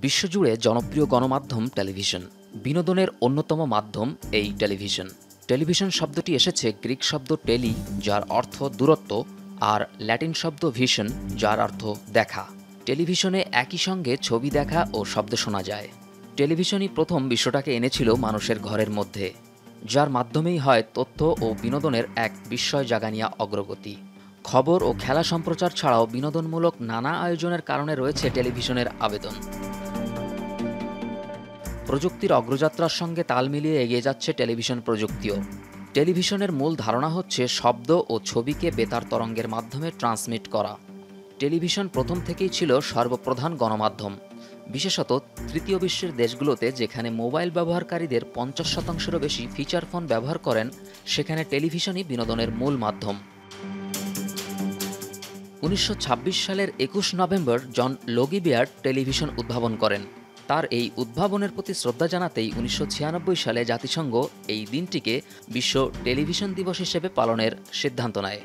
বিশ্বজুড়ে জনপ্রিয় গণমাধ্যম টেলিভিশন। বিনোদনের অন্যতম মাধ্যম এই টেলিভিশন। টেলিভিশন শব্দটি এসেছে গ্রিক শব্দ টেলি, যার অর্থ দূরত্ব, আর ল্যাটিন শব্দ ভিশন, যার অর্থ দেখা। টেলিভিশনে একই সঙ্গে ছবি দেখা ও শব্দ শোনা যায়। টেলিভিশনই প্রথম বিশ্বটাকে এনেছিল মানুষের ঘরের মধ্যে, যার মাধ্যমেই হয় তথ্য ও বিনোদনের এক বিস্ময় জাগানিয়া অগ্রগতি। খবর ও খেলা সম্প্রচার ছাড়াও বিনোদনমূলক নানা আয়োজনের কারণে রয়েছে টেলিভিশনের আবেদন। প্রযুক্তির অগ্রযাত্রার সঙ্গে তাল মিলিয়ে এগিয়ে যাচ্ছে টেলিভিশন প্রযুক্তিও। টেলিভিশনের মূল ধারণা হচ্ছে শব্দ ও ছবিকে বেতার তরঙ্গের মাধ্যমে ট্রান্সমিট করা। টেলিভিশন প্রথম থেকেই ছিল সর্বপ্রধান গণমাধ্যম, বিশেষত তৃতীয় বিশ্বের দেশগুলোতে, যেখানে মোবাইল ব্যবহারকারীদের ৫০%-এরও বেশি ফিচার ফোন ব্যবহার করেন, সেখানে টেলিভিশনই বিনোদনের মূল মাধ্যম। ১৯২৬ সালের ২১ নভেম্বর জন লোগি বেয়ার্ড টেলিভিশন উদ্ভাবন করেন। তার এই উদ্ভাবনের প্রতি শ্রদ্ধা জানাতেই ১৯৯৬ সালে জাতিসংঘ এই দিনটিকে বিশ্ব টেলিভিশন দিবস হিসেবে পালনের সিদ্ধান্ত নেয়।